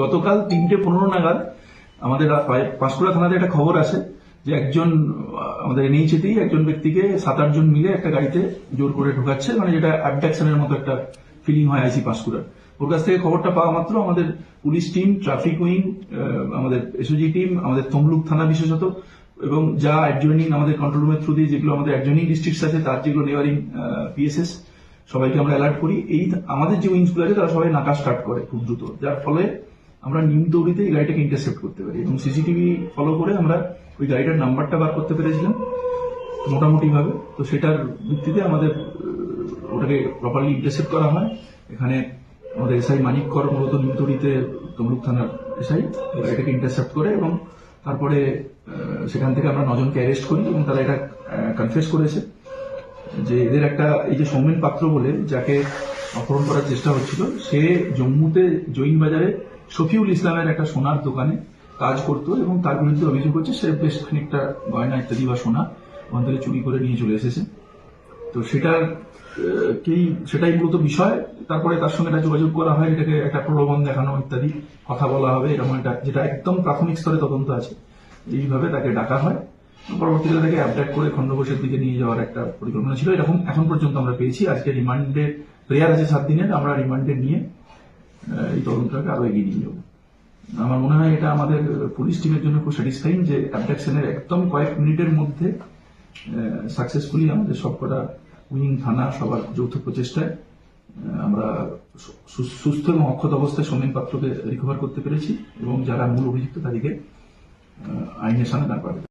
গতকাল 3:15 নাগাদ আমাদের পাঁশকুড়া থানাতে একটা খবর আসে যে একজন আমাদের এনএইচএতেই একজন ব্যক্তিকে 7-8 জন মিলে একটা গাড়িতে জোর করে ঢোকাচ্ছে, মানে যেটা অ্যাবডাকশনের মতো একটা ফিলিং হয় আইসি পাঁশকুড়ার। ওর কাছ থেকে খবরটা পাওয়া মাত্র আমাদের পুলিশ টিম, ট্রাফিক উইং, আমাদের এসওজি টিম, আমাদের তমলুক থানা বিশেষত এবং যা অ্যাডজয়নিং আমাদের কন্ট্রোল রুমের থ্রু দিয়ে যেগুলো আমাদের অ্যাডজয়নিং ডিস্ট্রিক্ট আছে তার যেগুলো নেওয়ারিং পিএসএস সবাইকে আমরা অ্যালার্ট করি। এই আমাদের যে উইংসগুলো আছে তারা সবাই নাকা স্টার্ট করে খুব দ্রুত, যার ফলে আমরা নিম দৌড়িতে এই গাড়িটাকে ইন্টারসেপ্ট করতে পারি এবং সিসিটিভি ফলো করে আমরা ওই গাড়িটার নাম্বারটা বার করতে পেরেছিলাম মোটামুটি ভাবে। তো সেটার ভিত্তিতে আমাদের ওটাকে প্রপারলি ইন্টারসেপ্ট করা হয়। এখানে আমাদের এসআই মানিক কর মূলত নিমতড়িতে তমলুক থানার এসআই গাড়িটাকে ইন্টারসেপ্ট করে এবং তারপরে সেখান থেকে আমরা 9 জনকে অ্যারেস্ট করি এবং তারা এটা কনফেস করেছে যে এদের একটা এই যে সৌমেন পাত্র বলে যাকে অপহরণ করার চেষ্টা হচ্ছিল, সে জম্মুতে জৈন বাজারে শফিউল ইসলামের একটা সোনার দোকানে কাজ করতো এবং তার বিরুদ্ধে অভিযোগ হচ্ছে সে বেশ খানিকটা গয়না ইত্যাদি বা সোনা ওখান থেকে চুরি করে নিয়ে চলে এসেছে। তো সেটাই মূলত বিষয়। তারপরে তার সঙ্গে একটা যোগাযোগ করা হয়, এটাকে একটা প্রলোভন দেখানো ইত্যাদি কথা বলা হবে এরকম একটা, যেটা একদম প্রাথমিক স্তরে তদন্ত আছে, এইভাবে তাকে ডাকা হয়। পরবর্তীকালে তাকে অ্যাবডাক্ট করে খণ্ডঘোষের দিকে নিয়ে যাওয়ার একটা পরিকল্পনা ছিল। এরকম এখন পর্যন্ত আমরা পেয়েছি। আজকে রিমান্ডে প্রেয়ার আছে 7 দিনের, আমরা রিমান্ডে নিয়ে এই তদন্তটাকে আরো এগিয়ে নিয়ে যাবো। আমার মনে হয় এটা আমাদের পুলিশ টিমের জন্য খুব স্যাটিসফাইং যে অ্যাবডাকশনের একদম কয়েক মিনিটের মধ্যে সাকসেসফুলি আমাদের সবকটা উইং থানা সবার যৌথ প্রচেষ্টায় আমরা সুস্থ এবং অক্ষত অবস্থায় সৌমেন পাত্রকে রিকভার করতে পেরেছি এবং যারা মূল অভিযুক্ত তাদেরকে আইনের সামনে দাঁড় করাতে